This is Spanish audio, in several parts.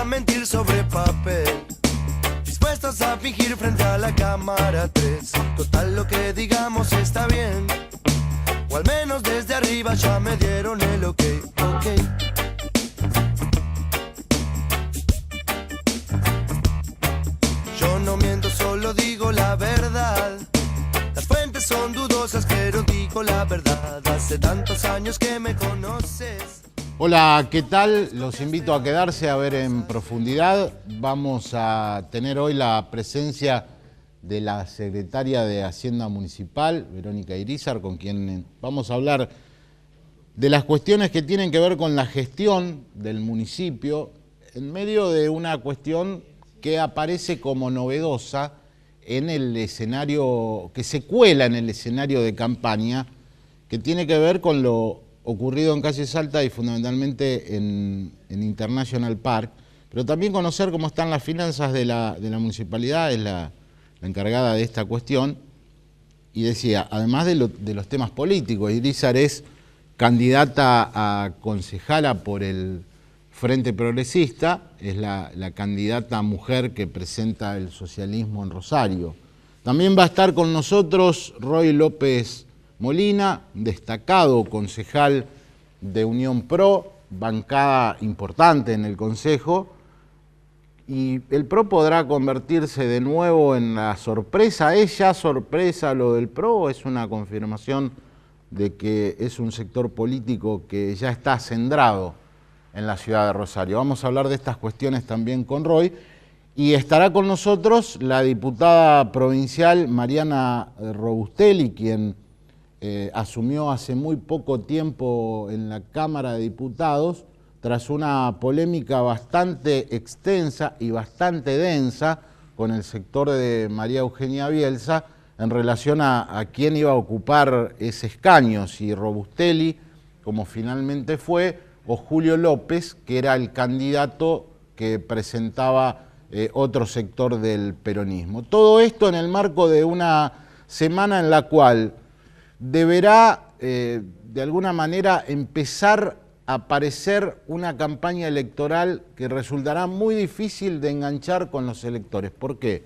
mentir sobre papel, dispuestos a fingir frente a la cámara 3. Total, lo que digamos está bien, o al menos desde arriba ya me dieron el ok. Yo no miento, solo digo la verdad. Las fuentes son dudosas, pero digo la verdad. Hace tantos años que me conoces. Hola, ¿qué tal? Los invito a quedarse a ver en profundidad. Vamos a tener hoy la presencia de la secretaria de Hacienda Municipal, Verónica Irizar, con quien vamos a hablar de las cuestiones que tienen que ver con la gestión del municipio en medio de una cuestión que aparece como novedosa en el escenario, que se cuela en el escenario de campaña, que tiene que ver con lo ocurrido en Calle Salta y fundamentalmente en International Park, pero también conocer cómo están las finanzas de la municipalidad, es la encargada de esta cuestión. Y decía, además de los temas políticos, Irizar es candidata a concejala por el Frente Progresista, es la candidata mujer que presenta el socialismo en Rosario. También va a estar con nosotros Roy López Molina, destacado concejal de Unión Pro, bancada importante en el Consejo, y el PRO podrá convertirse de nuevo en la sorpresa. ¿Es ya sorpresa lo del PRO o es una confirmación de que es un sector político que ya está centrado en la ciudad de Rosario? Vamos a hablar de estas cuestiones también con Roy. Y estará con nosotros la diputada provincial Mariana Robustelli, quien asumió hace muy poco tiempo en la Cámara de Diputados, tras una polémica bastante extensa y bastante densa con el sector de María Eugenia Bielsa en relación a quién iba a ocupar ese escaño, si Robustelli, como finalmente fue, o Julio López, que era el candidato que presentaba otro sector del peronismo. Todo esto en el marco de una semana en la cual deberá, de alguna manera, empezar a aparecer una campaña electoral que resultará muy difícil de enganchar con los electores. ¿Por qué?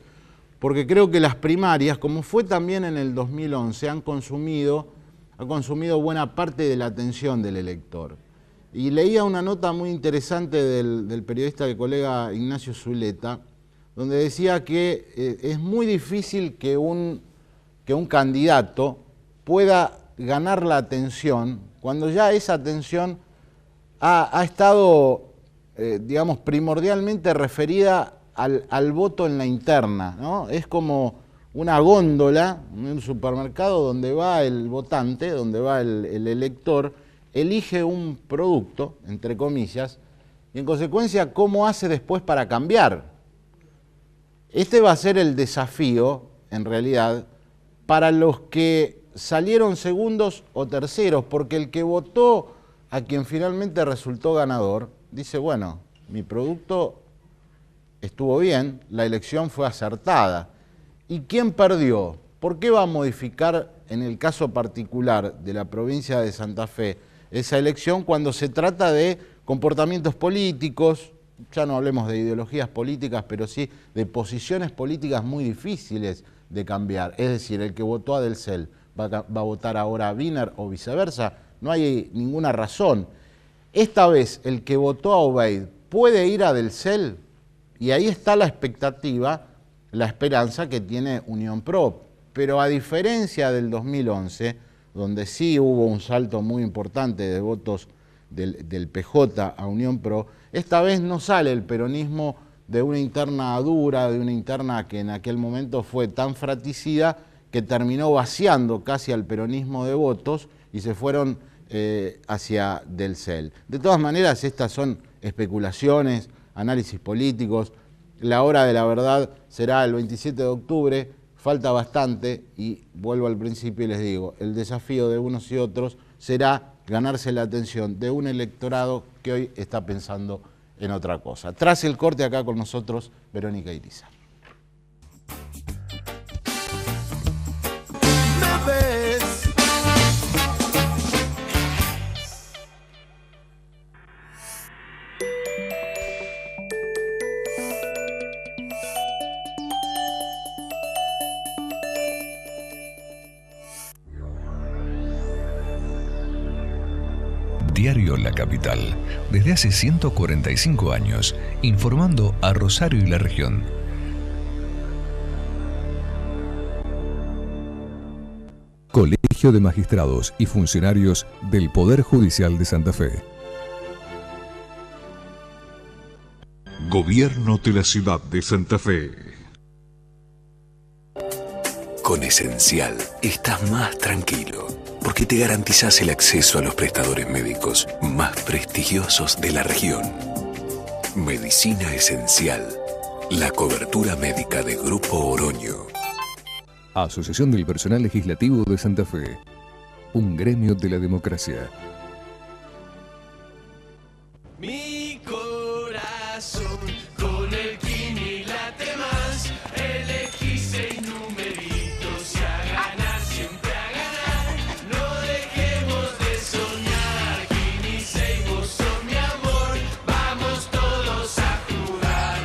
Porque creo que las primarias, como fue también en el 2011, han consumido buena parte de la atención del elector. Y leía una nota muy interesante del periodista y colega Ignacio Zuleta, donde decía que es muy difícil que un candidato pueda ganar la atención cuando ya esa atención ha estado, digamos, primordialmente referida al voto en la interna, ¿no? Es como una góndola en un supermercado donde va el votante, donde va el elector, elige un producto, entre comillas, y en consecuencia, ¿cómo hace después para cambiar? Este va a ser el desafío, en realidad, para los que salieron segundos o terceros, porque el que votó a quien finalmente resultó ganador, dice, bueno, mi producto estuvo bien, la elección fue acertada. ¿Y quién perdió? ¿Por qué va a modificar, en el caso particular de la provincia de Santa Fe, esa elección cuando se trata de comportamientos políticos? Ya no hablemos de ideologías políticas, pero sí de posiciones políticas muy difíciles de cambiar. Es decir, el que votó a Delcel va a votar ahora a Wiener o viceversa. No hay ninguna razón. Esta vez el que votó a Obeid puede ir a Delcel, y ahí está la expectativa, la esperanza que tiene Unión Pro. Pero a diferencia del 2011, donde sí hubo un salto muy importante de votos del PJ a Unión Pro, esta vez no sale el peronismo de una interna dura, de una interna que en aquel momento fue tan fratricida que terminó vaciando casi al peronismo de votos y se fueron hacia Delcel. De todas maneras, estas son especulaciones, análisis políticos. La hora de la verdad será el 27 de octubre, falta bastante y vuelvo al principio y les digo, el desafío de unos y otros será ganarse la atención de un electorado que hoy está pensando en otra cosa. Tras el corte, acá con nosotros, Verónica Irizar. Diario La Capital, desde hace 145 años, informando a Rosario y la región. Colegio de Magistrados y Funcionarios del Poder Judicial de Santa Fe. Gobierno de la Ciudad de Santa Fe. Con Esencial estás más tranquilo, porque te garantizás el acceso a los prestadores médicos más prestigiosos de la región. Medicina Esencial, la cobertura médica de Grupo Oroño. Asociación del Personal Legislativo de Santa Fe. Un gremio de la democracia. Mi corazón con el Kini late más. Elegí 6 numeritos y a ganar, siempre a ganar. No dejemos de soñar. Kini 6, vos sos mi amor. Vamos todos a jugar.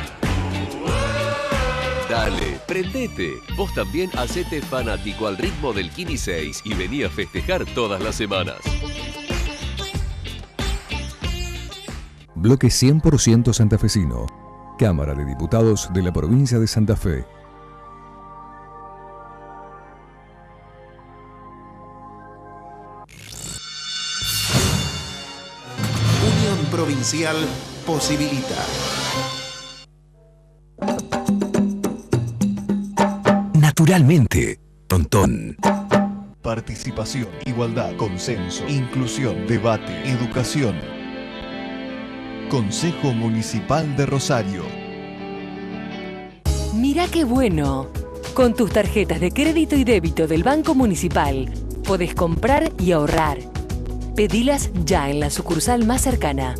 Dale, prendete. Vos también hacete fanático al ritmo del Kini 6 y vení a festejar todas las semanas. Bloque 100% santafesino. Cámara de Diputados de la Provincia de Santa Fe. Unión Provincial posibilita. Naturalmente, Tontón. Participación, igualdad, consenso, inclusión, debate, educación. Consejo Municipal de Rosario. Mirá qué bueno. Con tus tarjetas de crédito y débito del Banco Municipal podés comprar y ahorrar. Pedilas ya en la sucursal más cercana.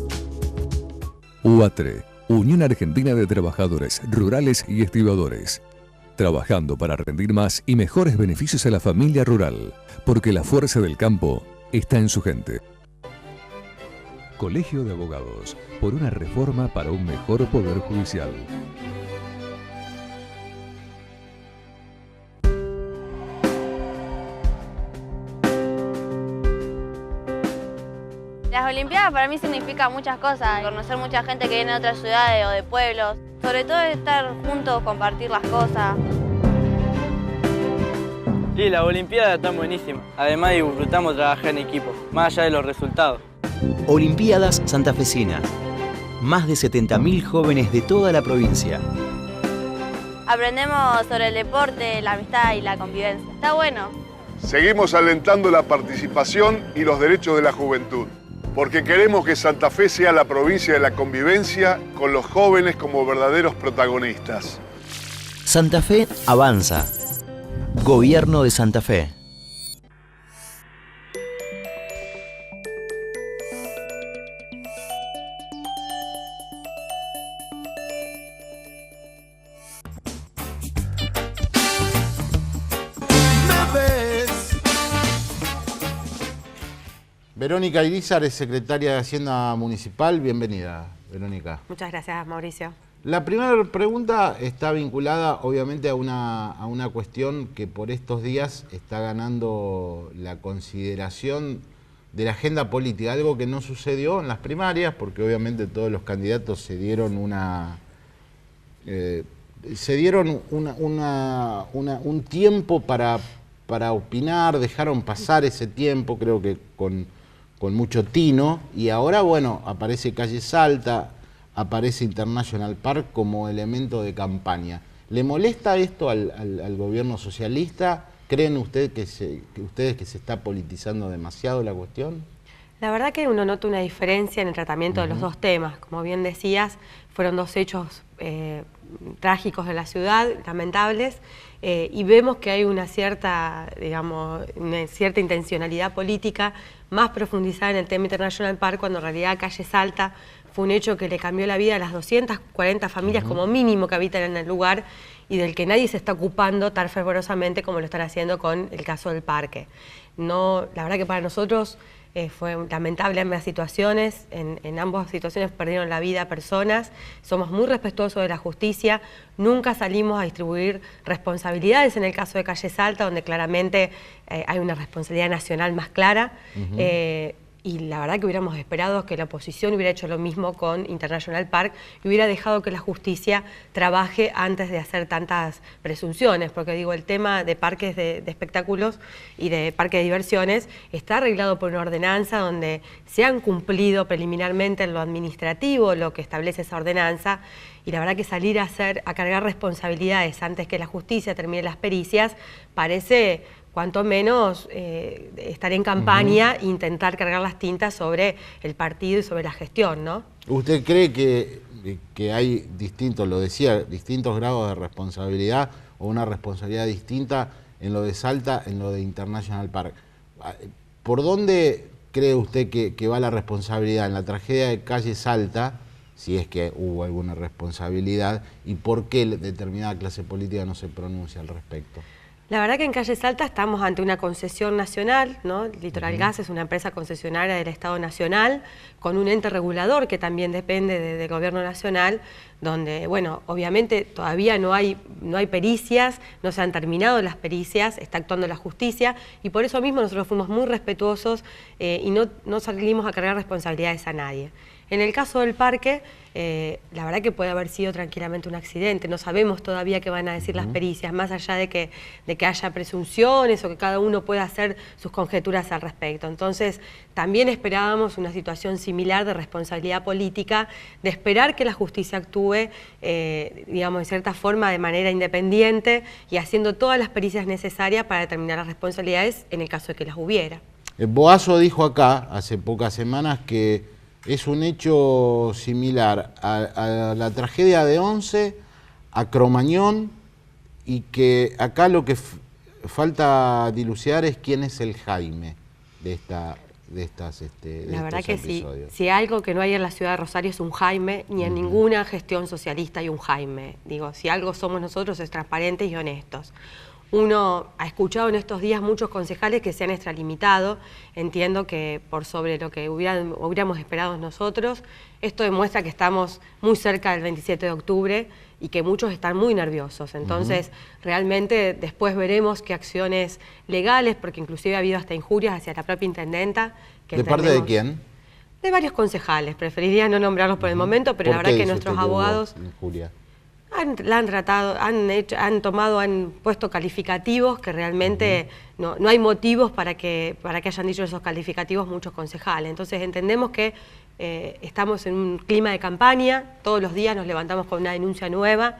UATRE, Unión Argentina de Trabajadores Rurales y Estibadores. Trabajando para rendir más y mejores beneficios a la familia rural, porque la fuerza del campo está en su gente. Colegio de Abogados, por una reforma para un mejor poder judicial. Las Olimpiadas para mí significan muchas cosas, conocer mucha gente que viene de otras ciudades o de pueblos, sobre todo estar juntos, compartir las cosas. Sí, las Olimpiadas están buenísimas, además disfrutamos trabajar en equipo, más allá de los resultados. Olimpiadas Santafesinas. Más de 70.000 jóvenes de toda la provincia. Aprendemos sobre el deporte, la amistad y la convivencia. Está bueno. Seguimos alentando la participación y los derechos de la juventud, porque queremos que Santa Fe sea la provincia de la convivencia con los jóvenes como verdaderos protagonistas. Santa Fe avanza. Gobierno de Santa Fe. Verónica Irizar es secretaria de Hacienda Municipal. Bienvenida, Verónica. Muchas gracias, Mauricio. La primera pregunta está vinculada, obviamente, a una cuestión que por estos días está ganando la consideración de la agenda política, algo que no sucedió en las primarias, porque obviamente todos los candidatos se dieron un tiempo para opinar, dejaron pasar ese tiempo, creo que con mucho tino, y ahora, bueno, aparece Calle Salta, aparece International Park como elemento de campaña. ¿Le molesta esto al gobierno socialista? ¿Creen ustedes que se está politizando demasiado la cuestión? La verdad que uno nota una diferencia en el tratamiento de los dos temas. Como bien decías, fueron dos hechos trágicos de la ciudad, lamentables, y vemos que hay una cierta intencionalidad política más profundizada en el tema International Park, cuando en realidad Calle Salta fue un hecho que le cambió la vida a las 240 familias como mínimo que habitan en el lugar y del que nadie se está ocupando tan fervorosamente como lo están haciendo con el caso del parque. No, la verdad que para nosotros fue lamentable ambas situaciones, en ambas situaciones perdieron la vida personas, somos muy respetuosos de la justicia, nunca salimos a distribuir responsabilidades en el caso de Calle Salta, donde claramente hay una responsabilidad nacional más clara. Y la verdad que hubiéramos esperado que la oposición hubiera hecho lo mismo con International Park y hubiera dejado que la justicia trabaje antes de hacer tantas presunciones, porque digo, el tema de parques de espectáculos y de parques de diversiones está arreglado por una ordenanza donde se han cumplido preliminarmente en lo administrativo lo que establece esa ordenanza, y la verdad que salir a cargar responsabilidades antes que la justicia termine las pericias parece cuanto menos estar en campaña e intentar cargar las tintas sobre el partido y sobre la gestión, ¿no? ¿Usted cree que hay distintos, lo decía, distintos grados de responsabilidad o una responsabilidad distinta en lo de Salta, en lo de International Park? ¿Por dónde cree usted que va la responsabilidad en la tragedia de calle Salta, si es que hubo alguna responsabilidad, y por qué determinada clase política no se pronuncia al respecto? La verdad que en Calle Salta estamos ante una concesión nacional, ¿no? Litoral Gas es una empresa concesionaria del Estado Nacional, con un ente regulador que también depende del Gobierno Nacional, donde, bueno, obviamente todavía no hay pericias, no se han terminado las pericias, está actuando la justicia, y por eso mismo nosotros fuimos muy respetuosos y no salimos a cargar responsabilidades a nadie. En el caso del parque, la verdad que puede haber sido tranquilamente un accidente, no sabemos todavía qué van a decir las pericias, más allá de que haya presunciones o que cada uno pueda hacer sus conjeturas al respecto. Entonces, también esperábamos una situación similar de responsabilidad política, de esperar que la justicia actúe, digamos, de cierta forma, de manera independiente y haciendo todas las pericias necesarias para determinar las responsabilidades en el caso de que las hubiera. Boazo dijo acá, hace pocas semanas, que es un hecho similar a la tragedia de Once, a Cromañón, y que acá lo que falta dilucidar es quién es el Jaime de estos La verdad que episodios. si algo que no hay en la ciudad de Rosario es un Jaime, ni en ninguna gestión socialista hay un Jaime. Digo, si algo somos nosotros es transparentes y honestos. Uno ha escuchado en estos días muchos concejales que se han extralimitado, entiendo que por sobre lo que hubiéramos esperado nosotros. Esto demuestra que estamos muy cerca del 27 de octubre y que muchos están muy nerviosos. Entonces, realmente después veremos qué acciones legales, porque inclusive ha habido hasta injurias hacia la propia intendenta. ¿De parte de quién? De varios concejales, preferiría no nombrarlos por el momento, pero la verdad que nuestros abogados han puesto calificativos que realmente no hay motivos para que hayan dicho esos calificativos muchos concejales. Entonces entendemos que estamos en un clima de campaña, todos los días nos levantamos con una denuncia nueva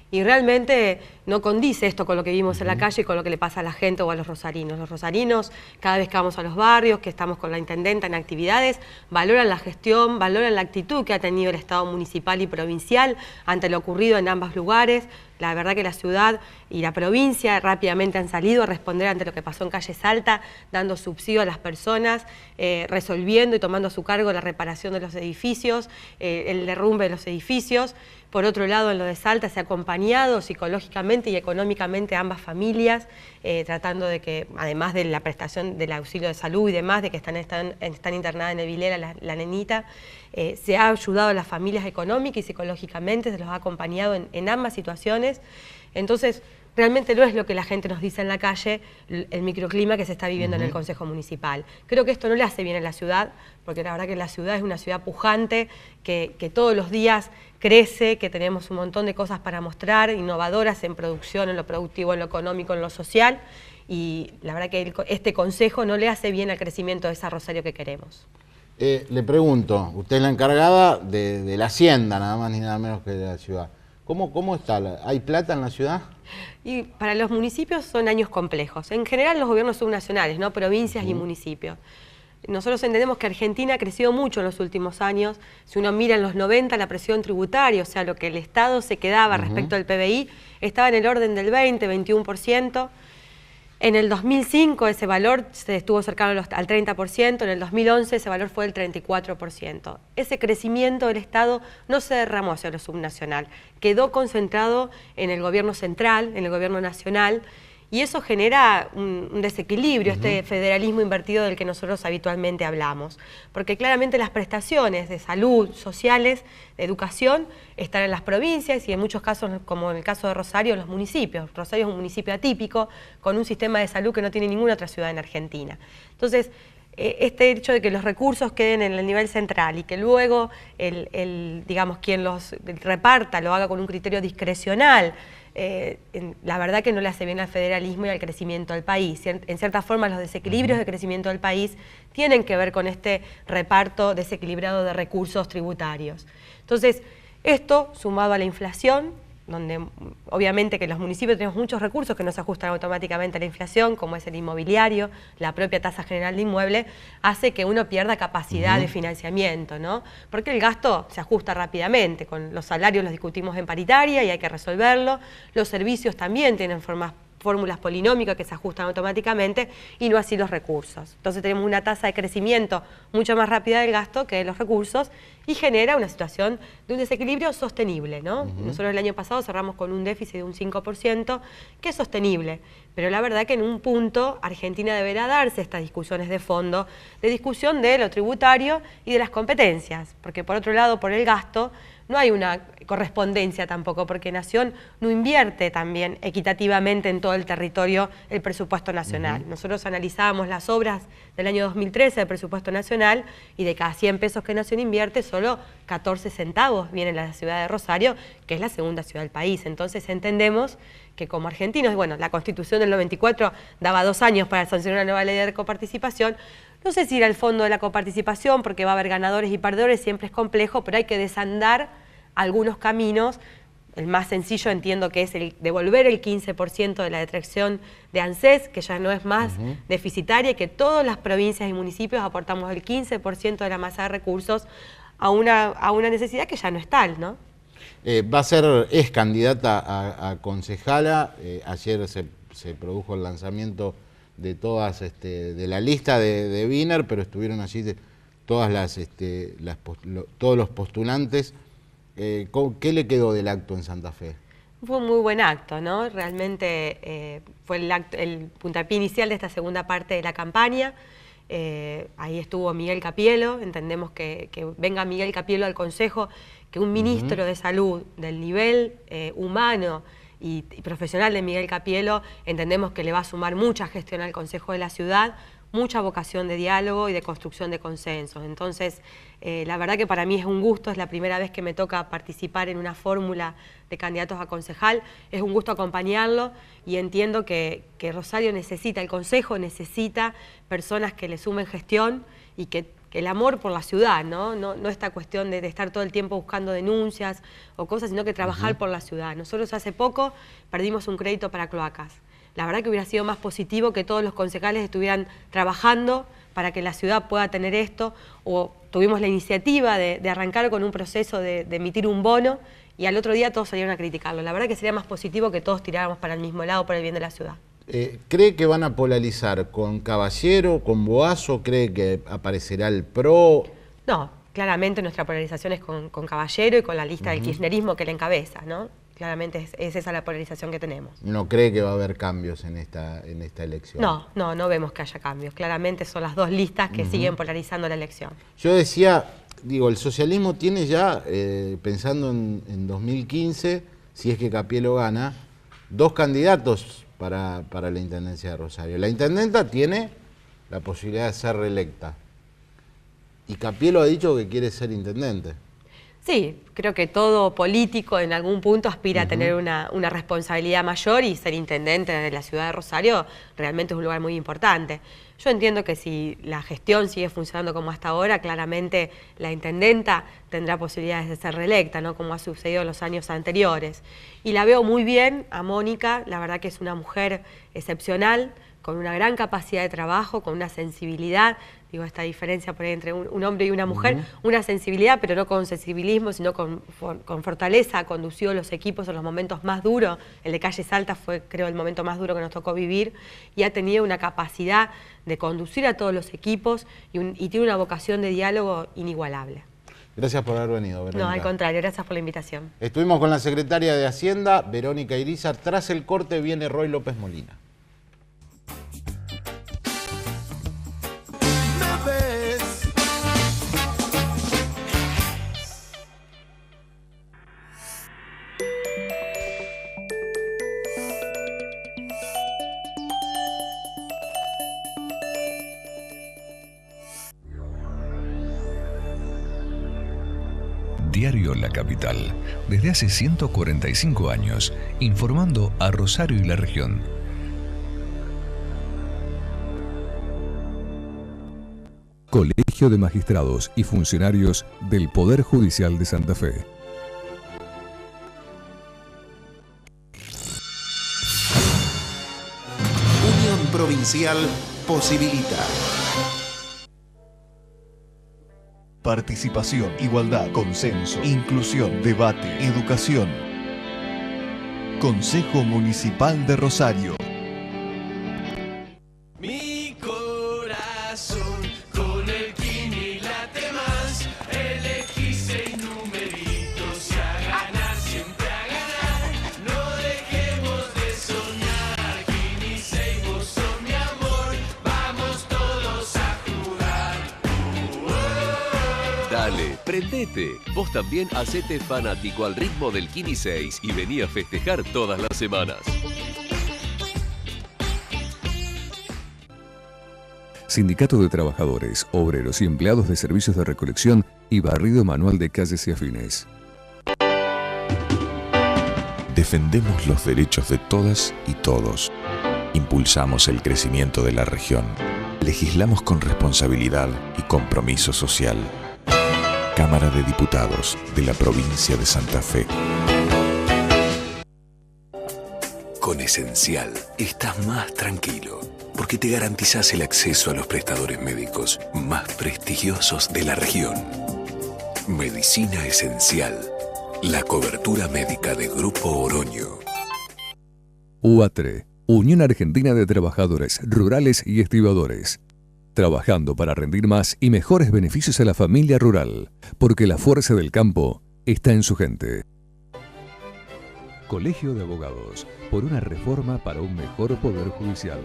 y realmente no condice esto con lo que vimos en la calle y con lo que le pasa a la gente o a los rosarinos. Los rosarinos, cada vez que vamos a los barrios, que estamos con la intendenta en actividades, valoran la gestión, valoran la actitud que ha tenido el Estado municipal y provincial ante lo ocurrido en ambos lugares. La verdad que la ciudad y la provincia rápidamente han salido a responder ante lo que pasó en Calle Salta, dando subsidio a las personas, resolviendo y tomando a su cargo la reparación de los edificios, el derrumbe de los edificios. Por otro lado, en lo de Salta se ha acompañado psicológicamente y económicamente a ambas familias, tratando de que, además de la prestación del auxilio de salud y demás, de que están internadas en el Vilera la nenita, se ha ayudado a las familias económica y psicológicamente, se los ha acompañado en ambas situaciones. Entonces, realmente no es lo que la gente nos dice en la calle, el microclima que se está viviendo en el Consejo Municipal. Creo que esto no le hace bien a la ciudad, porque la verdad que la ciudad es una ciudad pujante, que todos los días crece, que tenemos un montón de cosas para mostrar, innovadoras en producción, en lo productivo, en lo económico, en lo social, y la verdad que este Consejo no le hace bien al crecimiento de esa Rosario que queremos. Le pregunto, usted es la encargada de la hacienda, nada más ni nada menos que de la ciudad. ¿Cómo está? ¿Hay plata en la ciudad? Y para los municipios son años complejos. En general los gobiernos subnacionales, ¿no? Provincias y municipios. Nosotros entendemos que Argentina ha crecido mucho en los últimos años. Si uno mira en los 90 la presión tributaria, o sea, lo que el Estado se quedaba respecto al PBI, estaba en el orden del 20-21%. En el 2005 ese valor se estuvo cercano al 30%, en el 2011 ese valor fue del 34%. Ese crecimiento del Estado no se derramó hacia lo subnacional, quedó concentrado en el gobierno central, en el gobierno nacional, y eso genera un desequilibrio, este federalismo invertido del que nosotros habitualmente hablamos. Porque claramente las prestaciones de salud, sociales, de educación, están en las provincias y en muchos casos, como en el caso de Rosario, en los municipios. Rosario es un municipio atípico, con un sistema de salud que no tiene ninguna otra ciudad en Argentina. Entonces, este hecho de que los recursos queden en el nivel central y que luego digamos, quien los reparta lo haga con un criterio discrecional, la verdad que no le hace bien al federalismo y al crecimiento del país. En cierta forma, los desequilibrios de crecimiento del país tienen que ver con este reparto desequilibrado de recursos tributarios. Entonces, esto sumado a la inflación, donde obviamente que los municipios tenemos muchos recursos que no se ajustan automáticamente a la inflación, como es el inmobiliario, la propia tasa general de inmueble, hace que uno pierda capacidad de financiamiento, ¿no? Porque el gasto se ajusta rápidamente, con los salarios los discutimos en paritaria y hay que resolverlo, los servicios también tienen fórmulas polinómicas que se ajustan automáticamente y no así los recursos. Entonces tenemos una tasa de crecimiento mucho más rápida del gasto que de los recursos y genera una situación de un desequilibrio sostenible, ¿no? Nosotros el año pasado cerramos con un déficit de un 5%, que es sostenible, pero la verdad que en un punto Argentina deberá darse estas discusiones de fondo, de discusión de lo tributario y de las competencias, porque por otro lado, por el gasto, no hay una correspondencia tampoco, porque Nación no invierte también equitativamente en todo el territorio el presupuesto nacional. Nosotros analizábamos las obras del año 2013 del presupuesto nacional y de cada 100 pesos que Nación invierte, solo 14 centavos vienen a la ciudad de Rosario, que es la segunda ciudad del país. Entonces entendemos que como argentinos, bueno, la Constitución del 94 daba 2 años para sancionar una nueva ley de coparticipación. No sé si ir al fondo de la coparticipación, porque va a haber ganadores y perdedores, siempre es complejo, pero hay que desandar algunos caminos. El más sencillo entiendo que es el devolver el 15% de la detracción de ANSES, que ya no es más deficitaria, y que todas las provincias y municipios aportamos el 15% de la masa de recursos a una necesidad que ya no es tal, ¿no? Es candidata a concejala. Ayer se produjo el lanzamiento de todas, de la lista de Wiener, pero estuvieron allí todas todos los postulantes. ¿Qué le quedó del acto en Santa Fe? Fue un muy buen acto, ¿no? Realmente fue el puntapié inicial de esta segunda parte de la campaña. Ahí estuvo Miguel Capielo. Entendemos que venga Miguel Capielo al Consejo, que un ministro de Salud del nivel humano y profesional de Miguel Capielo, entendemos que le va a sumar mucha gestión al Consejo de la Ciudad, mucha vocación de diálogo y de construcción de consensos. Entonces, la verdad que para mí es un gusto, es la primera vez que me toca participar en una fórmula de candidatos a concejal, es un gusto acompañarlo y entiendo que Rosario necesita, el Consejo necesita personas que le sumen gestión y que el amor por la ciudad, no esta cuestión de estar todo el tiempo buscando denuncias o cosas, sino que trabajar por la ciudad. Nosotros hace poco perdimos un crédito para cloacas. La verdad que hubiera sido más positivo que todos los concejales estuvieran trabajando para que la ciudad pueda tener esto, o tuvimos la iniciativa de arrancar con un proceso de emitir un bono y al otro día todos salieron a criticarlo. La verdad que sería más positivo que todos tiráramos para el mismo lado por el bien de la ciudad. ¿Cree que van a polarizar con Caballero, con Boazo? ¿Cree que aparecerá el PRO? No, claramente nuestra polarización es con Caballero y con la lista del kirchnerismo que le encabeza, ¿no? Claramente es esa la polarización que tenemos. ¿No cree que va a haber cambios en esta elección? No vemos que haya cambios. Claramente son las dos listas que siguen polarizando la elección. Yo decía, el socialismo tiene ya, pensando en 2015, si es que Capielo gana, 2 candidatos para la Intendencia de Rosario. La Intendenta tiene la posibilidad de ser reelecta. Y Capielo ha dicho que quiere ser intendente. Sí, creo que todo político en algún punto aspira a tener una responsabilidad mayor, y ser intendente de la ciudad de Rosario realmente es un lugar muy importante. Yo entiendo que si la gestión sigue funcionando como hasta ahora, claramente la intendenta tendrá posibilidades de ser reelecta, ¿no? Como ha sucedido en los años anteriores. Y la veo muy bien a Mónica, la verdad que es una mujer excepcional, con una gran capacidad de trabajo, con una sensibilidad, esta diferencia por ahí entre un hombre y una mujer, una sensibilidad, pero no con sensibilismo, sino con fortaleza, condució los equipos en los momentos más duros. El de Calle Salta fue, creo, el momento más duro que nos tocó vivir, y ha tenido una capacidad de conducir a todos los equipos y tiene una vocación de diálogo inigualable. Gracias por haber venido, Verónica. No, al contrario, gracias por la invitación. Estuvimos con la secretaria de Hacienda, Verónica Irizar. Tras el corte viene Roy López Molina. Diario La Capital, desde hace 145 años, informando a Rosario y la región. Colegio de Magistrados y Funcionarios del Poder Judicial de Santa Fe. Unión Provincial posibilita. Participación, igualdad, consenso, inclusión, debate, educación. Consejo Municipal de Rosario. Mi corazón con el Kini late más. Elegí 6 numeritos y a ganar, siempre a ganar. No dejemos de soñar. Kini 6, vos sos mi amor. Vamos todos a jugar. Dale, prendete. Vos también hacete fanático al ritmo del Kini 6 y vení a festejar todas las semanas. Sindicato de Trabajadores, Obreros y Empleados de Servicios de Recolección y Barrido Manual de Calles y Afines. Defendemos los derechos de todas y todos. Impulsamos el crecimiento de la región. Legislamos con responsabilidad y compromiso social. Cámara de Diputados de la Provincia de Santa Fe. Con Esencial estás más tranquilo, porque te garantizás el acceso a los prestadores médicos más prestigiosos de la región. Medicina Esencial, la cobertura médica de Grupo Oroño. UATRE, Unión Argentina de Trabajadores Rurales y Estibadores. Trabajando para rendir más y mejores beneficios a la familia rural, porque la fuerza del campo está en su gente. Colegio de Abogados, por una reforma para un mejor poder judicial.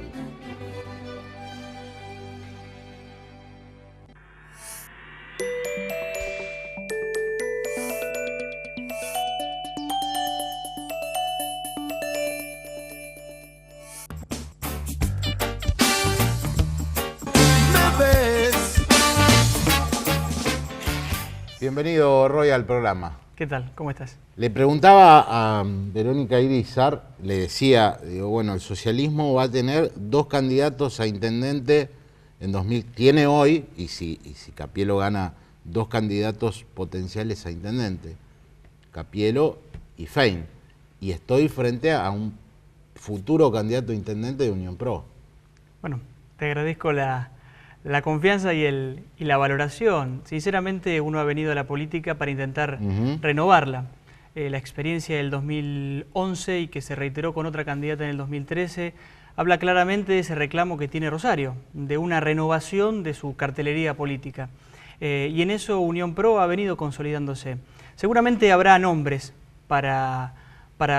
Bienvenido, Roy, al programa. ¿Qué tal? ¿Cómo estás? Le preguntaba a Verónica Irizar, le decía, digo, bueno, el socialismo va a tener 2 candidatos a intendente en 2000, tiene hoy, y si Capielo gana, 2 candidatos potenciales a intendente, Capielo y Fein, y estoy frente a un futuro candidato a intendente de Unión Pro. Bueno, te agradezco la confianza y la valoración. Sinceramente, uno ha venido a la política para intentar renovarla. La experiencia del 2011 y que se reiteró con otra candidata en el 2013 habla claramente de ese reclamo que tiene Rosario, de una renovación de su cartelería política. Y en eso Unión Pro ha venido consolidándose. Seguramente habrá nombres para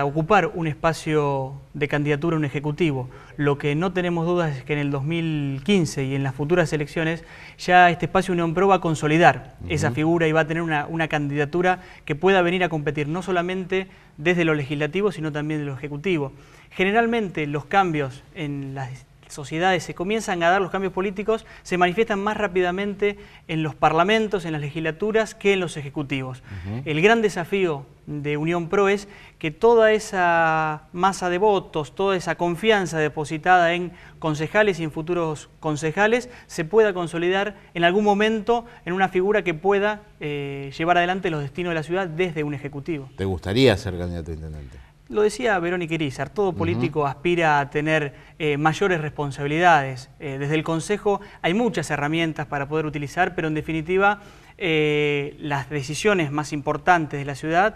ocupar un espacio de candidatura a un ejecutivo. Lo que no tenemos dudas es que en el 2015 y en las futuras elecciones ya este espacio Unión Pro va a consolidar esa figura y va a tener una candidatura que pueda venir a competir no solamente desde lo legislativo, sino también de lo ejecutivo. Generalmente los cambios en las sociedades se comienzan a dar, los cambios políticos se manifiestan más rápidamente en los parlamentos, en las legislaturas, que en los ejecutivos. El gran desafío de Unión Pro es que toda esa masa de votos, toda esa confianza depositada en concejales y en futuros concejales se pueda consolidar en algún momento en una figura que pueda llevar adelante los destinos de la ciudad desde un ejecutivo. ¿Te gustaría ser candidato a intendente? Lo decía Verónica Irizar, todo político aspira a tener mayores responsabilidades. Desde el Consejo hay muchas herramientas para poder utilizar, pero en definitiva las decisiones más importantes de la ciudad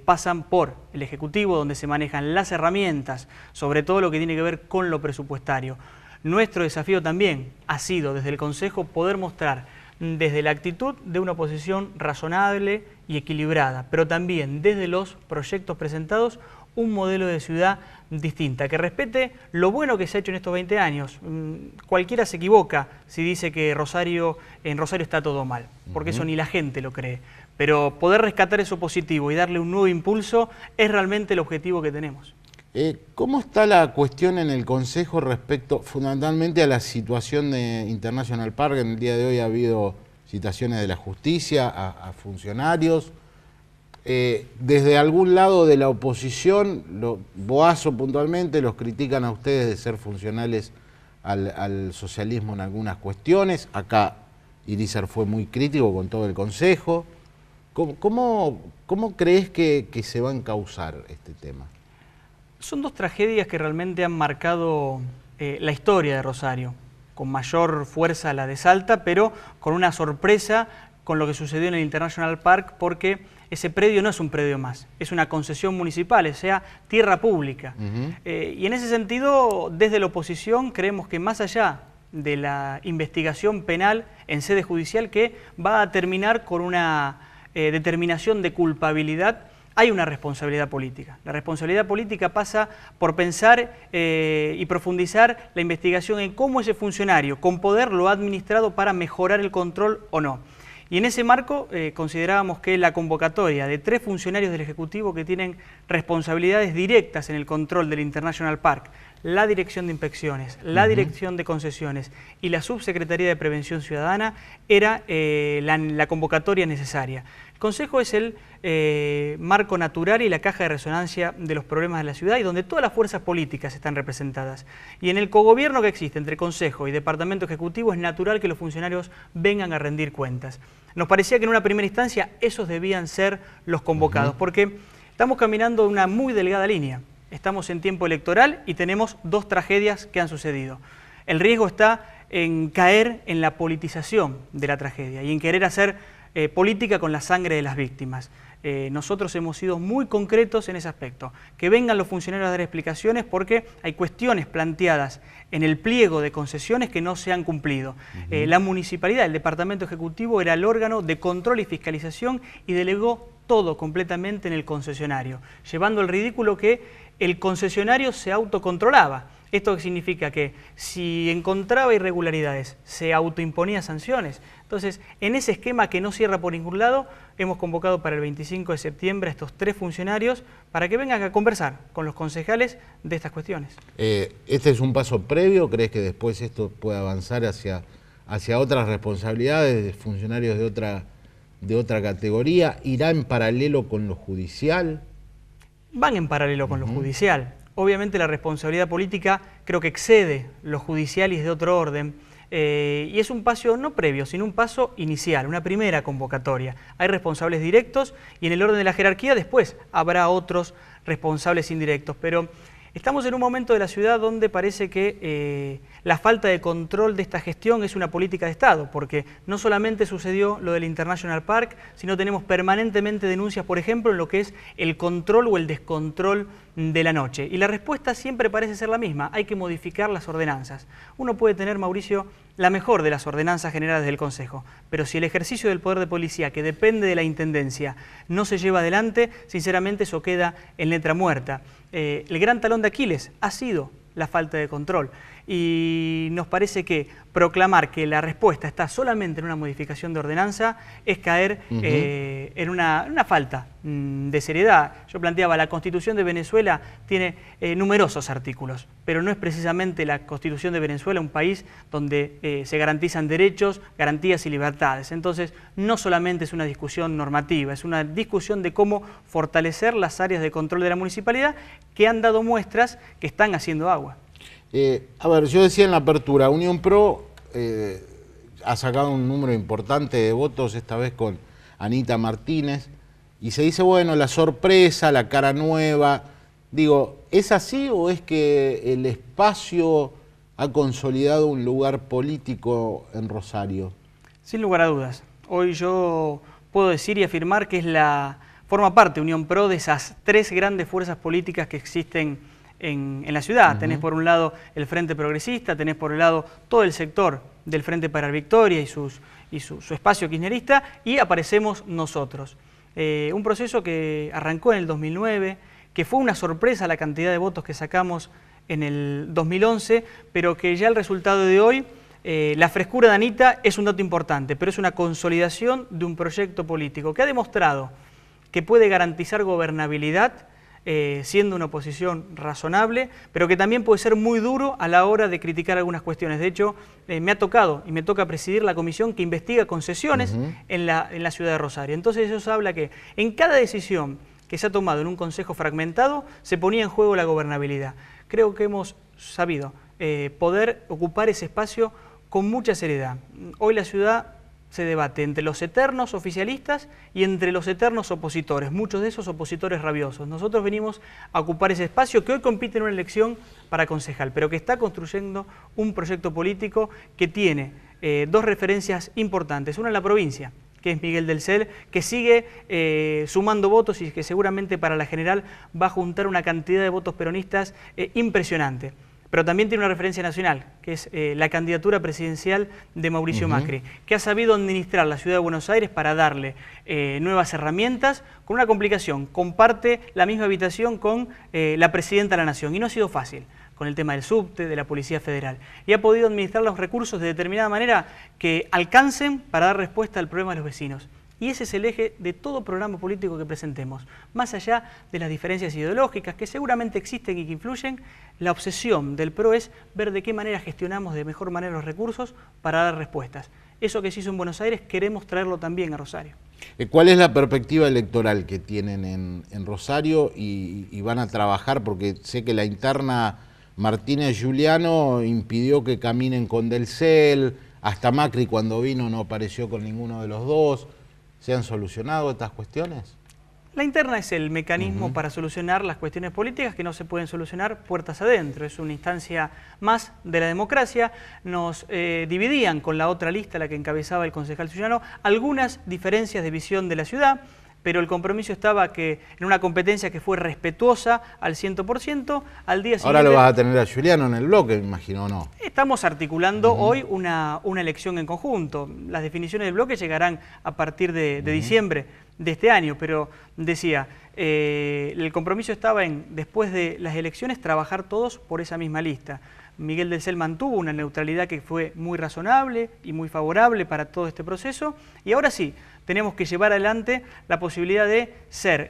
pasan por el Ejecutivo, donde se manejan las herramientas, sobre todo lo que tiene que ver con lo presupuestario. Nuestro desafío también ha sido desde el Consejo poder mostrar desde la actitud de una oposición razonable y equilibrada, pero también desde los proyectos presentados un modelo de ciudad distinta, que respete lo bueno que se ha hecho en estos 20 años. Cualquiera se equivoca si dice que en Rosario está todo mal, porque eso ni la gente lo cree. Pero poder rescatar eso positivo y darle un nuevo impulso es realmente el objetivo que tenemos. ¿Cómo está la cuestión en el Consejo respecto fundamentalmente a la situación de International Park? En el día de hoy ha habido citaciones de la justicia a funcionarios Desde algún lado de la oposición, Boazo puntualmente, los critican a ustedes de ser funcionales al socialismo en algunas cuestiones. Acá Irízar fue muy crítico con todo el Consejo. ¿Cómo crees que se va a encauzar este tema? Son dos tragedias que realmente han marcado la historia de Rosario, con mayor fuerza la de Salta, pero con una sorpresa con lo que sucedió en el International Park, porque ese predio no es un predio más, es una concesión municipal, o sea, tierra pública. Y en ese sentido, desde la oposición, creemos que más allá de la investigación penal en sede judicial, que va a terminar con una determinación de culpabilidad, hay una responsabilidad política. La responsabilidad política pasa por pensar y profundizar la investigación en cómo ese funcionario con poder lo ha administrado para mejorar el control o no. Y en ese marco considerábamos que la convocatoria de 3 funcionarios del Ejecutivo que tienen responsabilidades directas en el control del International Park, la Dirección de Inspecciones, la Dirección de Concesiones y la Subsecretaría de Prevención Ciudadana, era la convocatoria necesaria. El Consejo es el marco natural y la caja de resonancia de los problemas de la ciudad, y donde todas las fuerzas políticas están representadas. Y en el cogobierno que existe entre Consejo y Departamento Ejecutivo es natural que los funcionarios vengan a rendir cuentas. Nos parecía que en una primera instancia esos debían ser los convocados, porque estamos caminando una muy delgada línea. Estamos en tiempo electoral y tenemos 2 tragedias que han sucedido. El riesgo está en caer en la politización de la tragedia y en querer hacer política con la sangre de las víctimas. Nosotros hemos sido muy concretos en ese aspecto. Que vengan los funcionarios a dar explicaciones, porque hay cuestiones planteadas en el pliego de concesiones que no se han cumplido. La municipalidad, el Departamento Ejecutivo, era el órgano de control y fiscalización y delegó todo completamente en el concesionario, llevando al ridículo que el concesionario se autocontrolaba. Esto significa que si encontraba irregularidades, se autoimponía sanciones. Entonces, en ese esquema que no cierra por ningún lado, hemos convocado para el 25 de septiembre a estos 3 funcionarios para que vengan a conversar con los concejales de estas cuestiones. ¿Este es un paso previo? ¿Crees que después esto puede avanzar hacia otras responsabilidades de funcionarios de otra categoría? ¿Irá en paralelo con lo judicial? Van en paralelo con lo judicial. Obviamente la responsabilidad política creo que excede lo judicial y es de otro orden. Y es un paso no previo, sino un paso inicial, una primera convocatoria. Hay responsables directos y en el orden de la jerarquía después habrá otros responsables indirectos. Pero estamos en un momento de la ciudad donde parece que la falta de control de esta gestión es una política de Estado, porque no solamente sucedió lo del International Park, sino tenemos permanentemente denuncias, por ejemplo, en lo que es el control o el descontrol de la noche. Y la respuesta siempre parece ser la misma: hay que modificar las ordenanzas. Uno puede tener, Mauricio, la mejor de las ordenanzas generadas del Consejo, pero si el ejercicio del poder de policía, que depende de la Intendencia, no se lleva adelante, sinceramente eso queda en letra muerta. El gran talón de Aquiles ha sido la falta de control, y nos parece que proclamar que la respuesta está solamente en una modificación de ordenanza es caer en una falta de seriedad. Yo planteaba, la Constitución de Venezuela tiene numerosos artículos, pero no es precisamente la Constitución de Venezuela un país donde se garantizan derechos, garantías y libertades. Entonces, no solamente es una discusión normativa, es una discusión de cómo fortalecer las áreas de control de la municipalidad, que han dado muestras que están haciendo agua. A ver, yo decía en la apertura, Unión Pro ha sacado un número importante de votos, esta vez con Anita Martínez, y se dice, bueno, la sorpresa, la cara nueva. Digo, ¿es así o es que el espacio ha consolidado un lugar político en Rosario? Sin lugar a dudas. Hoy yo puedo decir y afirmar que forma parte Unión Pro de esas 3 grandes fuerzas políticas que existen en la ciudad. Tenés por un lado el Frente Progresista, tenés por el lado todo el sector del Frente para la Victoria y su espacio kirchnerista, y aparecemos nosotros. Un proceso que arrancó en el 2009, que fue una sorpresa la cantidad de votos que sacamos en el 2011, pero que ya el resultado de hoy, la frescura de Anita es un dato importante, pero es una consolidación de un proyecto político que ha demostrado que puede garantizar gobernabilidad siendo una oposición razonable, pero que también puede ser muy duro a la hora de criticar algunas cuestiones. De hecho, me ha tocado y me toca presidir la comisión que investiga concesiones en la ciudad de Rosario. Entonces eso habla que en cada decisión que se ha tomado en un consejo fragmentado se ponía en juego la gobernabilidad. Creo que hemos sabido poder ocupar ese espacio con mucha seriedad. Hoy la ciudad se debate entre los eternos oficialistas y entre los eternos opositores, muchos de esos opositores rabiosos. Nosotros venimos a ocupar ese espacio que hoy compite en una elección para concejal, pero que está construyendo un proyecto político que tiene dos referencias importantes. Una en la provincia, que es Miguel del Cel, que sigue sumando votos y que seguramente para la general va a juntar una cantidad de votos peronistas impresionante. Pero también tiene una referencia nacional, que es la candidatura presidencial de Mauricio Macri, que ha sabido administrar la ciudad de Buenos Aires para darle nuevas herramientas, con una complicación. Comparte la misma habitación con la presidenta de la Nación, y no ha sido fácil, con el tema del subte, de la Policía Federal. Y ha podido administrar los recursos de determinada manera que alcancen para dar respuesta al problema de los vecinos. Y ese es el eje de todo programa político que presentemos. Más allá de las diferencias ideológicas que seguramente existen y que influyen, la obsesión del PRO es ver de qué manera gestionamos de mejor manera los recursos para dar respuestas. Eso que se hizo en Buenos Aires queremos traerlo también a Rosario. ¿Cuál es la perspectiva electoral que tienen en Rosario y van a trabajar? Porque sé que la interna Martínez-Giuliano impidió que caminen con Del Cel, hasta Macri cuando vino no apareció con ninguno de los dos. ¿Se han solucionado estas cuestiones? La interna es el mecanismo para solucionar las cuestiones políticas que no se pueden solucionar puertas adentro. Es una instancia más de la democracia. Nos dividían con la otra lista, la que encabezaba el concejal Giuliano, algunas diferencias de visión de la ciudad, pero el compromiso estaba que en una competencia que fue respetuosa al 100%, al día siguiente... Ahora lo vas a tener a Giuliano en el bloque, me imagino, ¿no? Estamos articulando hoy una elección en conjunto. Las definiciones del bloque llegarán a partir de diciembre de este año, pero decía, el compromiso estaba en, después de las elecciones, trabajar todos por esa misma lista. Miguel del Cel mantuvo una neutralidad que fue muy razonable y muy favorable para todo este proceso, y ahora sí, tenemos que llevar adelante la posibilidad de ser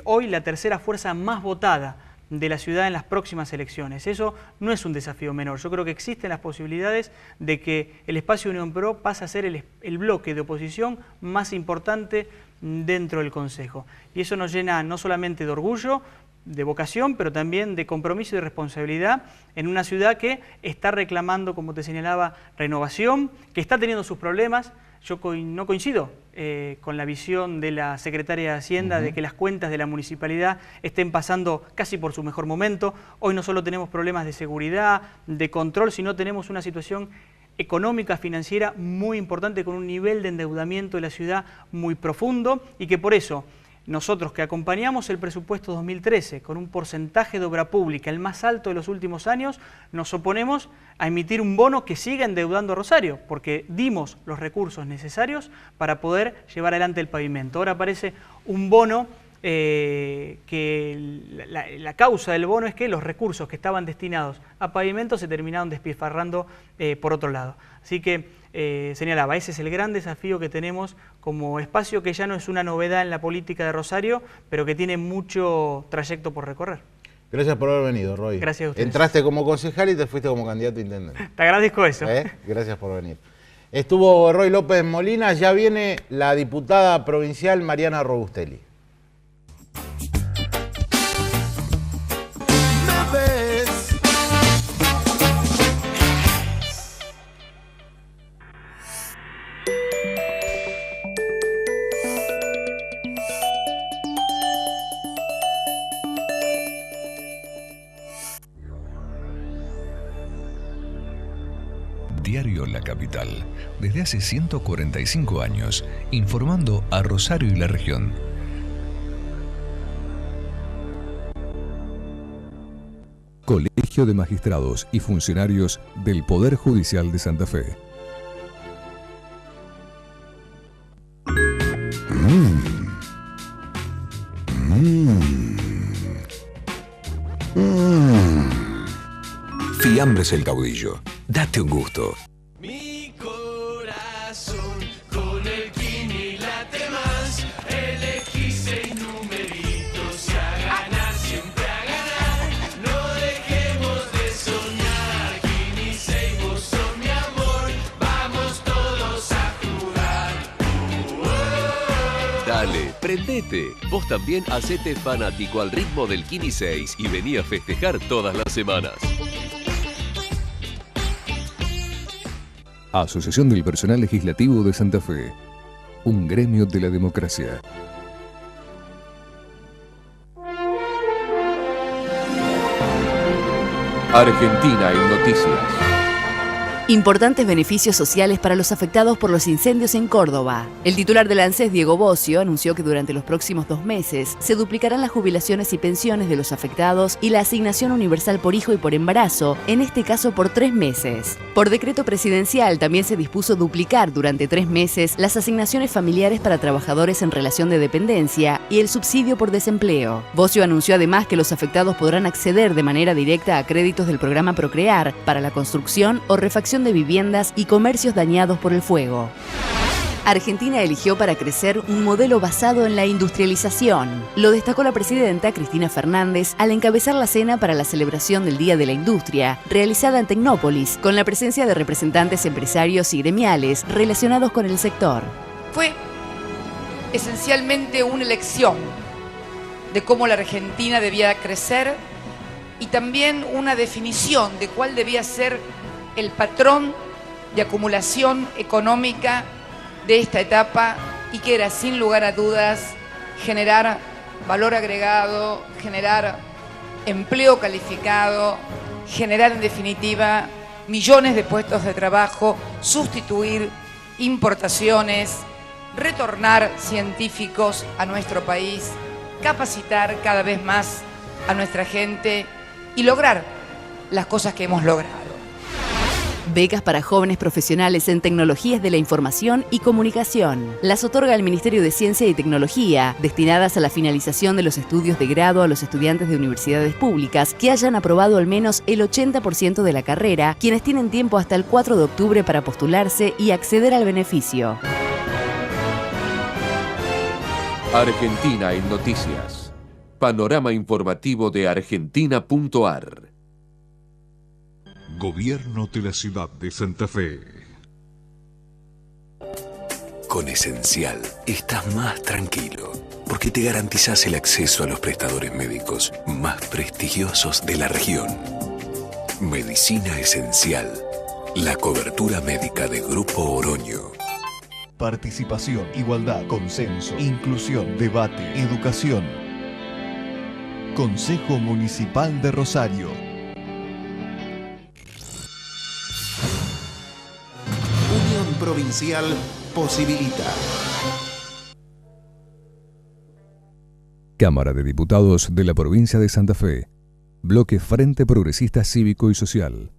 hoy la tercera fuerza más votada de la ciudad en las próximas elecciones. Eso no es un desafío menor. Yo creo que existen las posibilidades de que el espacio Unión Pro pase a ser el bloque de oposición más importante dentro del Consejo. Y eso nos llena no solamente de orgullo, de vocación, pero también de compromiso y de responsabilidad en una ciudad que está reclamando, como te señalaba, renovación, que está teniendo sus problemas. Yo no coincido con la visión de la secretaria de Hacienda de que las cuentas de la municipalidad estén pasando casi por su mejor momento. Hoy no solo tenemos problemas de seguridad, de control, sino tenemos una situación económica, financiera muy importante, con un nivel de endeudamiento de la ciudad muy profundo, y que por eso nosotros, que acompañamos el presupuesto 2013 con un porcentaje de obra pública el más alto de los últimos años, nos oponemos a emitir un bono que siga endeudando a Rosario, porque dimos los recursos necesarios para poder llevar adelante el pavimento. Ahora aparece un bono que la causa del bono es que los recursos que estaban destinados a pavimento se terminaron despilfarrando por otro lado. Así que señalaba, ese es el gran desafío que tenemos como espacio, que ya no es una novedad en la política de Rosario, pero que tiene mucho trayecto por recorrer. Gracias por haber venido, Roy. Gracias a ustedes. Entraste como concejal y te fuiste como candidato a intendente. Te agradezco eso. Gracias por venir. Estuvo Roy López Molina, ya viene la diputada provincial Mariana Robustelli. Diario La Capital, desde hace 145 años, informando a Rosario y la región. Colegio de Magistrados y Funcionarios del Poder Judicial de Santa Fe. Fiambres El Caudillo. Date un gusto. Mi corazón con el Quini late más. Elegí 6 numeritos y a ganar siempre. Prendete. Vos también hacete fanático al ritmo del Kini 6 y vení a festejar todas las semanas. Asociación del Personal Legislativo de Santa Fe. Un gremio de la democracia. Argentina en noticias. Importantes beneficios sociales para los afectados por los incendios en Córdoba. El titular del ANSES, Diego Bocio, anunció que durante los próximos 2 meses se duplicarán las jubilaciones y pensiones de los afectados y la asignación universal por hijo y por embarazo, en este caso por 3 meses. Por decreto presidencial también se dispuso duplicar durante 3 meses las asignaciones familiares para trabajadores en relación de dependencia y el subsidio por desempleo. Bocio anunció además que los afectados podrán acceder de manera directa a créditos del programa Procrear para la construcción o refacción de viviendas y comercios dañados por el fuego. Argentina eligió para crecer un modelo basado en la industrialización. Lo destacó la presidenta Cristina Fernández al encabezar la cena para la celebración del Día de la Industria, realizada en Tecnópolis, con la presencia de representantes empresarios y gremiales relacionados con el sector. Fue esencialmente una elección de cómo la Argentina debía crecer y también una definición de cuál debía ser el patrón de acumulación económica de esta etapa y que era sin lugar a dudas generar valor agregado, generar empleo calificado, generar en definitiva millones de puestos de trabajo, sustituir importaciones, retornar científicos a nuestro país, capacitar cada vez más a nuestra gente y lograr las cosas que hemos logrado. Becas para jóvenes profesionales en tecnologías de la información y comunicación. Las otorga el Ministerio de Ciencia y Tecnología, destinadas a la finalización de los estudios de grado a los estudiantes de universidades públicas que hayan aprobado al menos el 80% de la carrera, quienes tienen tiempo hasta el 4 de octubre para postularse y acceder al beneficio. Argentina en noticias. Panorama informativo de argentina.ar. Gobierno de la Ciudad de Santa Fe. Con Esencial estás más tranquilo, porque te garantizás el acceso a los prestadores médicos más prestigiosos de la región. Medicina Esencial, la cobertura médica de Grupo Oroño. Participación, igualdad, consenso, inclusión, debate, educación. Consejo Municipal de Rosario. Unión Provincial posibilita. Cámara de Diputados de la Provincia de Santa Fe. Bloque Frente Progresista Cívico y Social.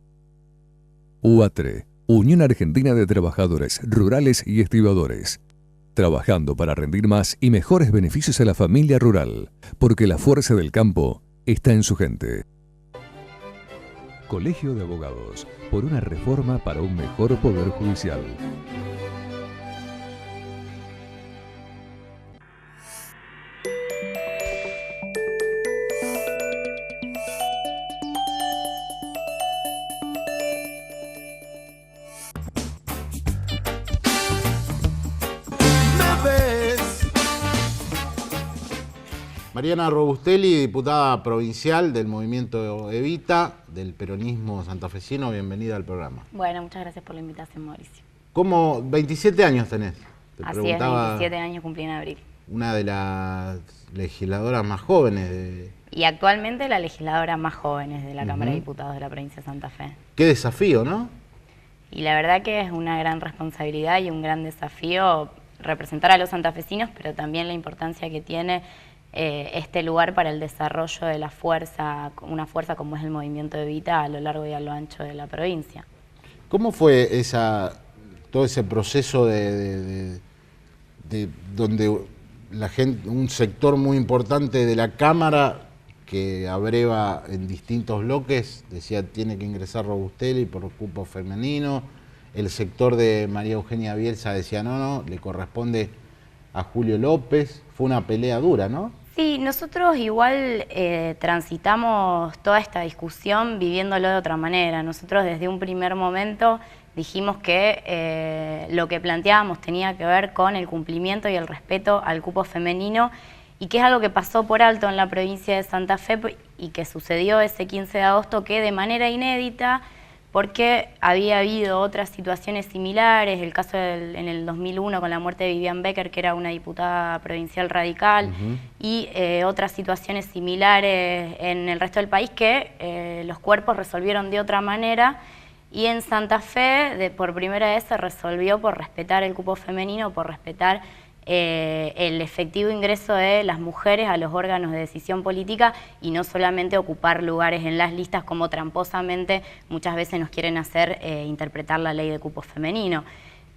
UATRE, Unión Argentina de Trabajadores Rurales y Estibadores. Trabajando para rendir más y mejores beneficios a la familia rural, porque la fuerza del campo está en su gente. Colegio de Abogados, por una reforma para un mejor poder judicial. Mariana Robustelli, diputada provincial del movimiento Evita, del peronismo santafesino, bienvenida al programa. Bueno, muchas gracias por la invitación, Mauricio. ¿Cómo? 27 años tenés. Así es, 27 años cumplí en abril. Una de las legisladoras más jóvenes. Y actualmente la legisladora más joven de la Cámara de Diputados de la provincia de Santa Fe. Qué desafío, ¿no? Y la verdad que es una gran responsabilidad y un gran desafío representar a los santafesinos, pero también la importancia que tiene este lugar para el desarrollo de la fuerza, una fuerza como es el movimiento Evita a lo largo y a lo ancho de la provincia. ¿Cómo fue todo ese proceso de donde la gente, un sector muy importante de la Cámara que abreva en distintos bloques, decía tiene que ingresar Robustelli por cupo femenino, el sector de María Eugenia Bielsa decía no, le corresponde a Julio López, fue una pelea dura, ¿no? Sí, nosotros igual transitamos toda esta discusión viviéndolo de otra manera. Nosotros desde un primer momento dijimos que lo que planteábamos tenía que ver con el cumplimiento y el respeto al cupo femenino, y que es algo que pasó por alto en la provincia de Santa Fe y que sucedió ese 15 de agosto, que de manera inédita, porque había habido otras situaciones similares, el caso en el 2001 con la muerte de Vivian Becker, que era una diputada provincial radical, y otras situaciones similares en el resto del país que los cuerpos resolvieron de otra manera, y en Santa Fe por primera vez se resolvió por respetar el cupo femenino, por respetar el efectivo ingreso de las mujeres a los órganos de decisión política y no solamente ocupar lugares en las listas como tramposamente muchas veces nos quieren hacer interpretar la ley de cupo femenino.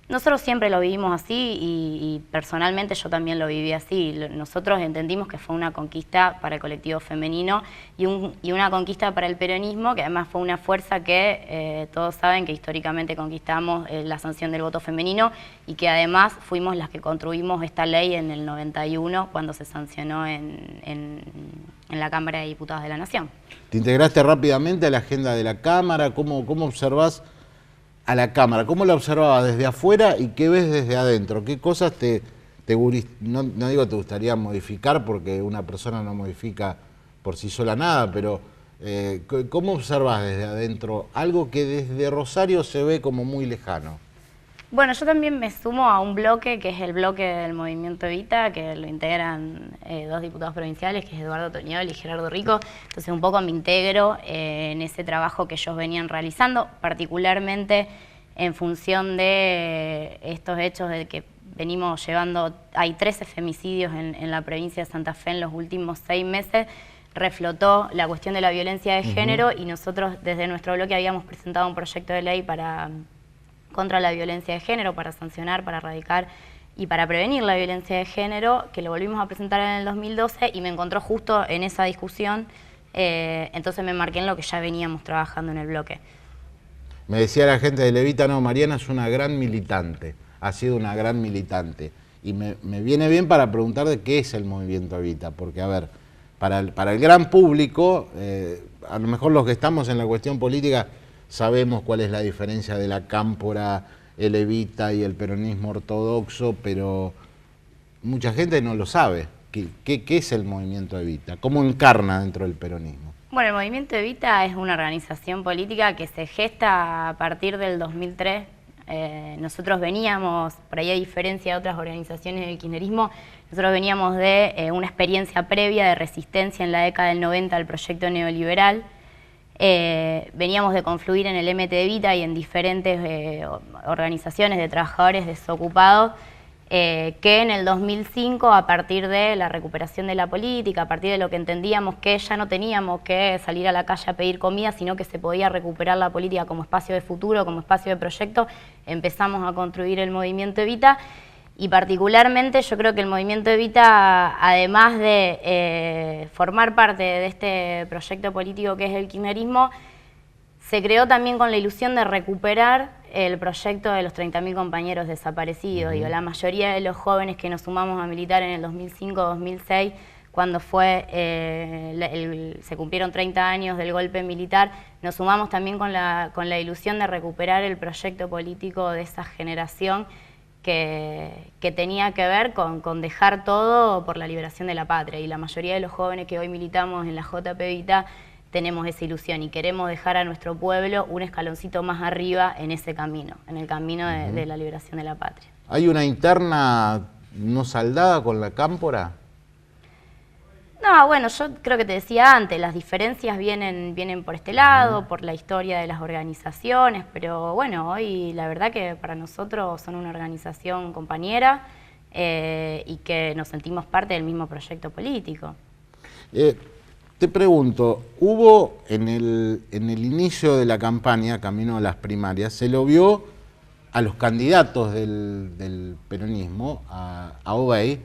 Nosotros siempre lo vivimos así y personalmente yo también lo viví así. Nosotros entendimos que fue una conquista para el colectivo femenino y una conquista para el peronismo, que además fue una fuerza que todos saben que históricamente conquistamos la sanción del voto femenino y que además fuimos las que construimos esta ley en el 91 cuando se sancionó en la Cámara de Diputados de la Nación. ¿Te integraste rápidamente a la agenda de la Cámara? ¿Cómo observás a la Cámara? ¿Cómo la observabas desde afuera y qué ves desde adentro? ¿Qué cosas no digo te gustaría modificar, porque una persona no modifica por sí sola nada, pero ¿cómo observás desde adentro algo que desde Rosario se ve como muy lejano? Bueno, yo también me sumo a un bloque que es el bloque del Movimiento Evita, que lo integran dos diputados provinciales, que es Eduardo Toñol y Gerardo Rico. Entonces un poco me integro en ese trabajo que ellos venían realizando, particularmente en función de estos hechos de que venimos llevando. Hay 13 femicidios en la provincia de Santa Fe en los últimos 6 meses. Reflotó la cuestión de la violencia de género y nosotros desde nuestro bloque habíamos presentado un proyecto de ley contra la violencia de género, para sancionar, para erradicar y para prevenir la violencia de género, que lo volvimos a presentar en el 2012 y me encontró justo en esa discusión, entonces me marqué en lo que ya veníamos trabajando en el bloque. Me decía la gente de Levita, no, Mariana es una gran militante, ha sido una gran militante. Y me viene bien para preguntar de qué es el Movimiento Evita, porque a ver, para el gran público, a lo mejor los que estamos en la cuestión política sabemos cuál es la diferencia de la Cámpora, el Evita y el peronismo ortodoxo, pero mucha gente no lo sabe. ¿Qué es el Movimiento Evita? ¿Cómo encarna dentro del peronismo? Bueno, el Movimiento Evita es una organización política que se gesta a partir del 2003. Nosotros veníamos, por ahí a diferencia de otras organizaciones del kirchnerismo, nosotros veníamos de una experiencia previa de resistencia en la década del 90 al proyecto neoliberal. Veníamos de confluir en el MT Evita y en diferentes organizaciones de trabajadores desocupados que en el 2005, a partir de la recuperación de la política, a partir de lo que entendíamos que ya no teníamos que salir a la calle a pedir comida, sino que se podía recuperar la política como espacio de futuro, como espacio de proyecto, empezamos a construir el Movimiento Evita. Y particularmente yo creo que el Movimiento Evita, además de formar parte de este proyecto político que es el kirchnerismo, se creó también con la ilusión de recuperar el proyecto de los 30.000 compañeros desaparecidos. Digo, la mayoría de los jóvenes que nos sumamos a militar en el 2005-2006, cuando se cumplieron 30 años del golpe militar, nos sumamos también con la ilusión de recuperar el proyecto político de esa generación que tenía que ver con dejar todo por la liberación de la patria. Y la mayoría de los jóvenes que hoy militamos en la JP Evita tenemos esa ilusión y queremos dejar a nuestro pueblo un escaloncito más arriba en ese camino, en el camino de la liberación de la patria. ¿Hay una interna no saldada con la Cámpora? No, bueno, yo creo que te decía antes, las diferencias vienen por este lado, por la historia de las organizaciones, pero bueno, hoy la verdad que para nosotros son una organización compañera y que nos sentimos parte del mismo proyecto político. Te pregunto, hubo en el inicio de la campaña, camino a las primarias, se lo vio a los candidatos del peronismo, a Obey,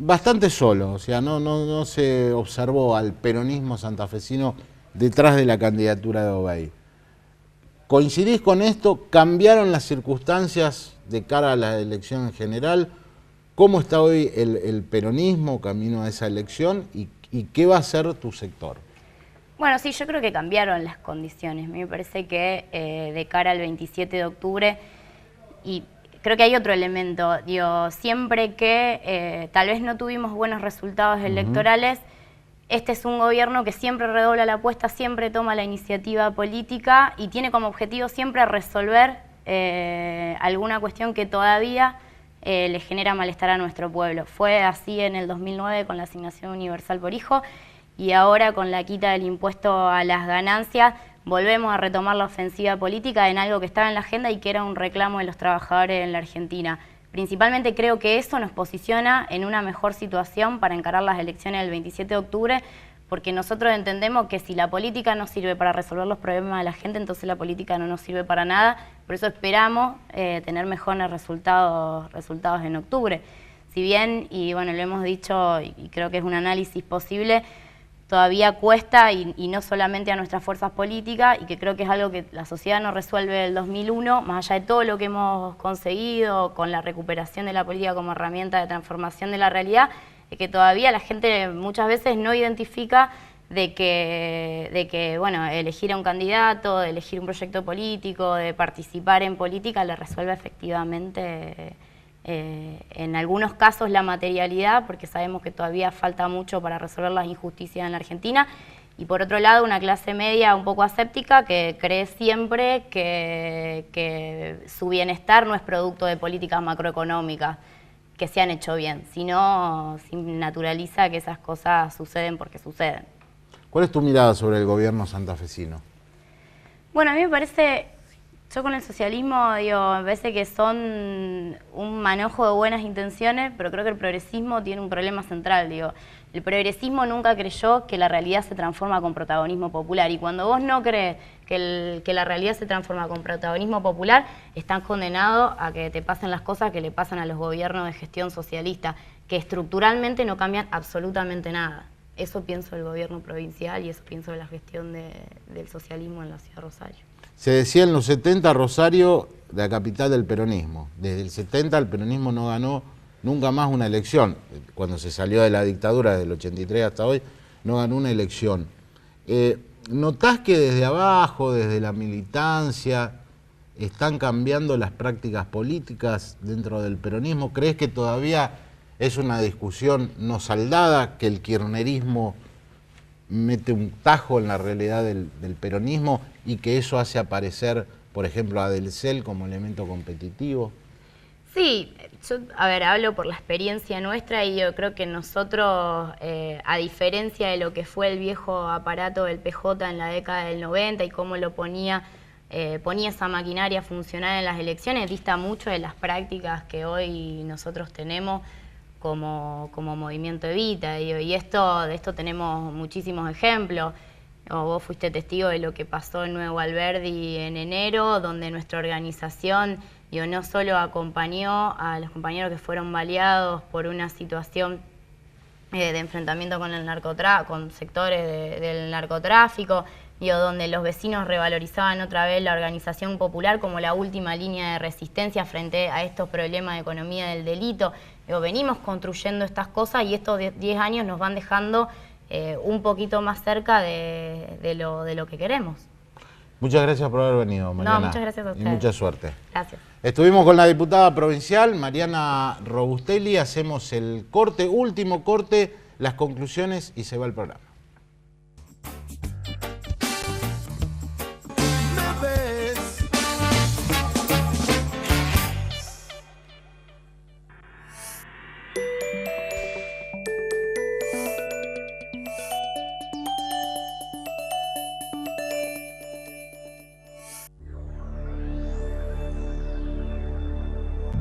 bastante solo, o sea, no se observó al peronismo santafesino detrás de la candidatura de Obey. ¿Coincidís con esto? ¿Cambiaron las circunstancias de cara a la elección en general? ¿Cómo está hoy el peronismo camino a esa elección y qué va a hacer tu sector? Bueno, sí, yo creo que cambiaron las condiciones. A mí me parece que de cara al 27 de octubre, y creo que hay otro elemento, digo, siempre que tal vez no tuvimos buenos resultados electorales, este es un gobierno que siempre redobla la apuesta, siempre toma la iniciativa política y tiene como objetivo siempre resolver alguna cuestión que todavía le genera malestar a nuestro pueblo. Fue así en el 2009 con la asignación universal por hijo, y ahora con la quita del impuesto a las ganancias volvemos a retomar la ofensiva política en algo que estaba en la agenda y que era un reclamo de los trabajadores en la Argentina. Principalmente creo que eso nos posiciona en una mejor situación para encarar las elecciones del 27 de octubre, porque nosotros entendemos que si la política no sirve para resolver los problemas de la gente, entonces la política no nos sirve para nada. Por eso esperamos tener mejores resultados en octubre. Si bien, y bueno, lo hemos dicho y creo que es un análisis posible, todavía cuesta, y no solamente a nuestras fuerzas políticas, y que creo que es algo que la sociedad no resuelve del 2001, más allá de todo lo que hemos conseguido con la recuperación de la política como herramienta de transformación de la realidad, es que todavía la gente muchas veces no identifica de que bueno, elegir a un candidato, de elegir un proyecto político, de participar en política, le resuelve efectivamente en algunos casos la materialidad, porque sabemos que todavía falta mucho para resolver las injusticias en la Argentina, y por otro lado una clase media un poco aséptica que cree siempre que su bienestar no es producto de políticas macroeconómicas que se han hecho bien, sino naturaliza que esas cosas suceden porque suceden. ¿Cuál es tu mirada sobre el gobierno santafesino? Bueno, a mí me parece, yo con el socialismo, digo, me parece que son un manojo de buenas intenciones, pero creo que el progresismo tiene un problema central, digo. El progresismo nunca creyó que la realidad se transforma con protagonismo popular, y cuando vos no crees que la realidad se transforma con protagonismo popular, estás condenado a que te pasen las cosas que le pasan a los gobiernos de gestión socialista, que estructuralmente no cambian absolutamente nada. Eso pienso del gobierno provincial y eso pienso de la gestión del socialismo en la ciudad de Rosario. Se decía en los 70 Rosario, la capital del peronismo. Desde el 70 el peronismo no ganó nunca más una elección. Cuando se salió de la dictadura, desde el 83 hasta hoy, no ganó una elección. ¿Notás que desde abajo, desde la militancia, están cambiando las prácticas políticas dentro del peronismo? ¿Crees que todavía es una discusión no saldada, que el kirchnerismo mete un tajo en la realidad del peronismo y que eso hace aparecer, por ejemplo, a Delcel como elemento competitivo? Sí, yo, a ver, hablo por la experiencia nuestra y yo creo que nosotros, a diferencia de lo que fue el viejo aparato del PJ en la década del 90 y cómo lo ponía esa maquinaria a funcionar en las elecciones, dista mucho de las prácticas que hoy nosotros tenemos como movimiento Evita, y de esto tenemos muchísimos ejemplos. Vos fuiste testigo de lo que pasó en Nuevo Alberdi en enero, donde nuestra organización no solo acompañó a los compañeros que fueron baleados por una situación de enfrentamiento con sectores del narcotráfico, donde los vecinos revalorizaban otra vez la organización popular como la última línea de resistencia frente a estos problemas de economía del delito. Venimos construyendo estas cosas y estos 10 años nos van dejando un poquito más cerca de lo que queremos. Muchas gracias por haber venido, Mariana. No, muchas gracias a ustedes. Y mucha suerte. Gracias. Estuvimos con la diputada provincial, Mariana Robustelli. Hacemos el corte, último corte, las conclusiones y se va el programa.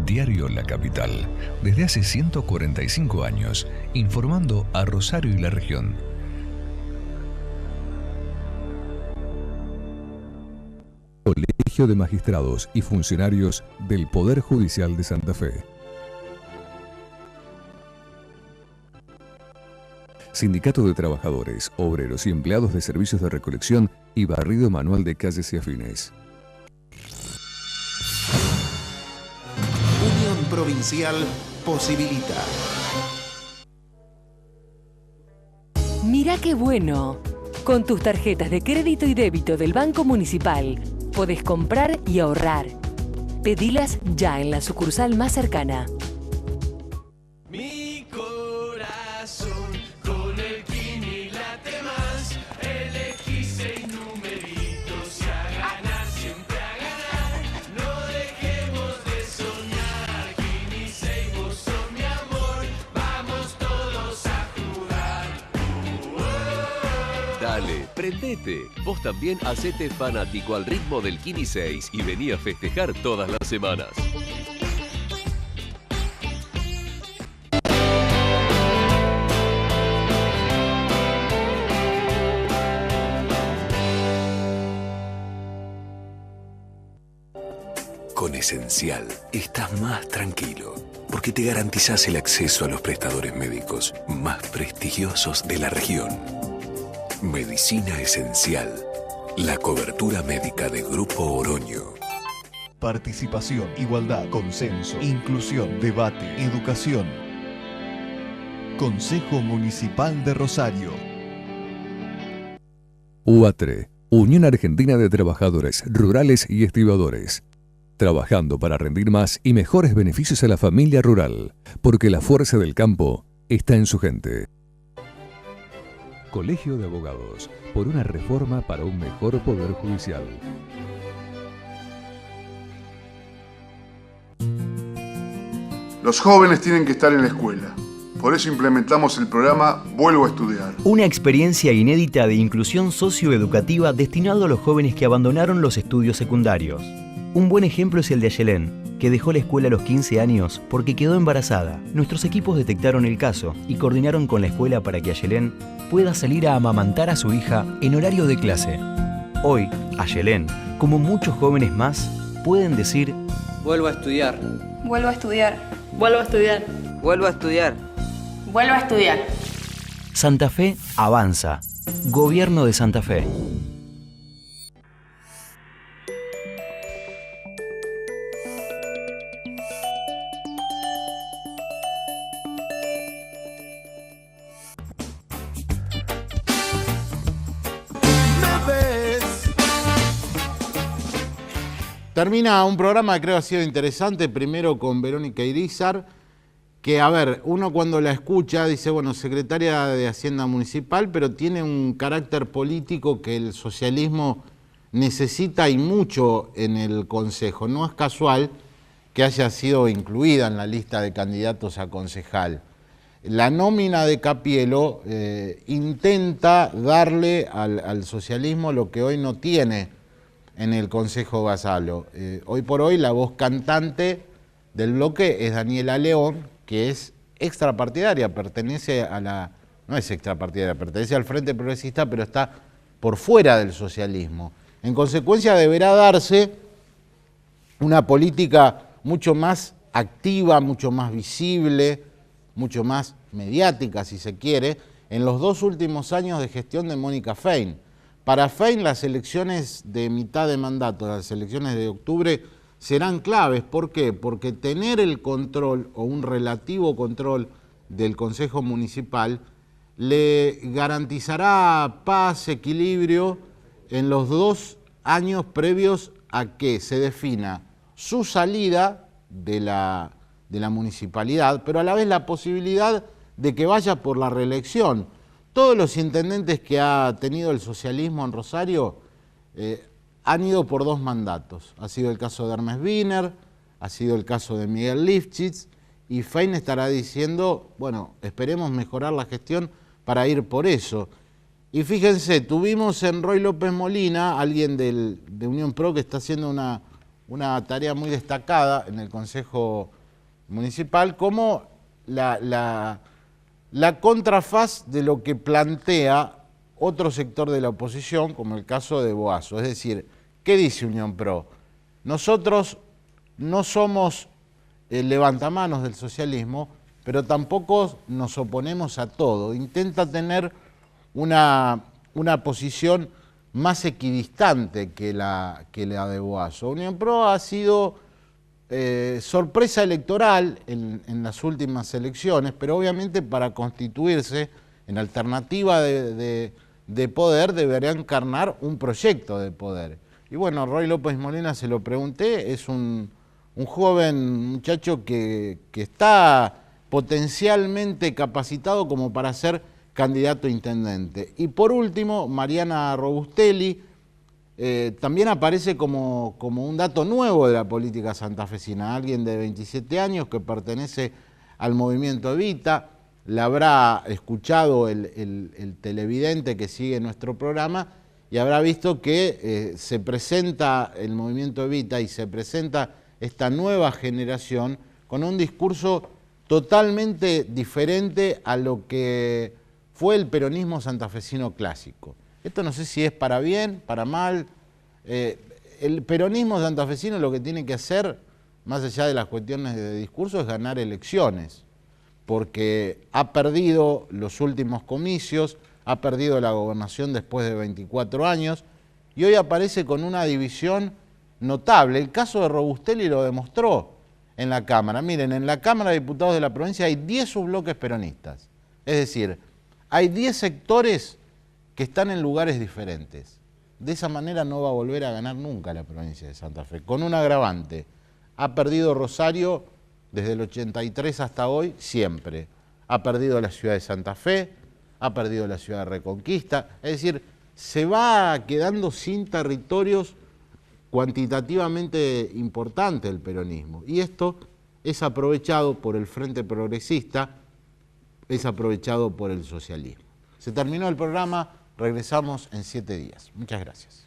Diario La Capital, desde hace 145 años, informando a Rosario y la región. Colegio de Magistrados y Funcionarios del Poder Judicial de Santa Fe. Sindicato de Trabajadores, Obreros y Empleados de Servicios de Recolección y Barrido Manual de Calles y Afines. Provincial posibilita. Mirá qué bueno. Con tus tarjetas de crédito y débito del Banco Municipal, podés comprar y ahorrar. Pedilas ya en la sucursal más cercana. Mi corazón, con el Kini late más. Elegí 6 numeritos y a ganar, siempre a ganar. No dejemos de soñar. Kini 6, vos sos mi amor. Vamos todos a jugar. Dale, prendete. Vos también hacete fanático al ritmo del Kini 6 y vení a festejar todas las semanas. Con Esencial estás más tranquilo, porque te garantizás el acceso a los prestadores médicos más prestigiosos de la región. Medicina Esencial, la cobertura médica de Grupo Oroño. Participación, igualdad, consenso, inclusión, debate, educación. Consejo Municipal de Rosario. UATRE, Unión Argentina de Trabajadores Rurales y Estibadores. Trabajando para rendir más y mejores beneficios a la familia rural, porque la fuerza del campo está en su gente. Colegio de Abogados, por una reforma para un mejor poder judicial. Los jóvenes tienen que estar en la escuela. Por eso implementamos el programa Vuelvo a Estudiar. Una experiencia inédita de inclusión socioeducativa destinado a los jóvenes que abandonaron los estudios secundarios. Un buen ejemplo es el de Ayelén, que dejó la escuela a los 15 años porque quedó embarazada. Nuestros equipos detectaron el caso y coordinaron con la escuela para que Ayelén pueda salir a amamantar a su hija en horario de clase. Hoy, Ayelén, como muchos jóvenes más, pueden decir: Vuelvo a estudiar. Vuelvo a estudiar. Vuelvo a estudiar. Vuelvo a estudiar. Vuelvo a estudiar. Santa Fe avanza. Gobierno de Santa Fe. Termina un programa que creo ha sido interesante, primero con Verónica Irizar, que, a ver, uno cuando la escucha dice, bueno, secretaria de Hacienda Municipal, pero tiene un carácter político que el socialismo necesita y mucho en el Consejo. No es casual que haya sido incluida en la lista de candidatos a concejal. La nómina de Capielo intenta darle al socialismo lo que hoy no tiene en el Consejo Vasalo. Hoy por hoy la voz cantante del bloque es Daniela León, que es extrapartidaria, pertenece a la... no es extrapartidaria, pertenece al Frente Progresista, pero está por fuera del socialismo. En consecuencia deberá darse una política mucho más activa, mucho más visible, mucho más mediática, si se quiere, en los 2 últimos años de gestión de Mónica Fein. Para Fein las elecciones de mitad de mandato, las elecciones de octubre, serán claves. ¿Por qué? Porque tener el control o un relativo control del Consejo Municipal le garantizará paz, equilibrio en los 2 años previos a que se defina su salida de la municipalidad, pero a la vez la posibilidad de que vaya por la reelección. Todos los intendentes que ha tenido el socialismo en Rosario han ido por 2 mandatos. Ha sido el caso de Hermes Wiener, ha sido el caso de Miguel Lifchitz, y Fein estará diciendo, bueno, esperemos mejorar la gestión para ir por eso. Y fíjense, tuvimos en Roy López Molina, alguien de Unión Pro que está haciendo una tarea muy destacada en el Consejo Municipal, como la contrafaz de lo que plantea otro sector de la oposición, como el caso de Boazo. Es decir, ¿qué dice Unión Pro? Nosotros no somos el levantamanos del socialismo, pero tampoco nos oponemos a todo. Intenta tener una posición más equidistante que la de Boazo. Unión Pro ha sido sorpresa electoral en las últimas elecciones, pero obviamente para constituirse en alternativa de de poder debería encarnar un proyecto de poder. Y bueno, Roy López Molina se lo pregunté, es un joven muchacho que está potencialmente capacitado como para ser candidato a intendente. Y por último, Mariana Robustelli también aparece como un dato nuevo de la política santafesina, alguien de 27 años que pertenece al movimiento Evita. La habrá escuchado el televidente que sigue nuestro programa y habrá visto que se presenta el movimiento Evita y se presenta esta nueva generación con un discurso totalmente diferente a lo que fue el peronismo santafesino clásico. Esto no sé si es para bien, para mal. El peronismo santafesino lo que tiene que hacer, más allá de las cuestiones de discurso, es ganar elecciones, porque ha perdido los últimos comicios, ha perdido la gobernación después de 24 años y hoy aparece con una división notable. El caso de Robustelli lo demostró en la Cámara. Miren, en la Cámara de Diputados de la provincia hay 10 subbloques peronistas. Es decir, hay 10 sectores que están en lugares diferentes. De esa manera no va a volver a ganar nunca la provincia de Santa Fe. Con un agravante, ha perdido Rosario desde el 83 hasta hoy, siempre. Ha perdido la ciudad de Santa Fe, ha perdido la ciudad de Reconquista. Es decir, se va quedando sin territorios cuantitativamente importantes el peronismo. Y esto es aprovechado por el Frente Progresista, es aprovechado por el socialismo. Se terminó el programa, regresamos en 7 días. Muchas gracias.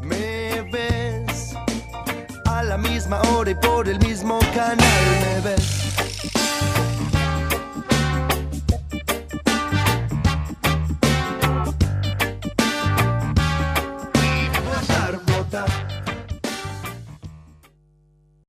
Me ves a la misma hora y por el mismo canal, me ves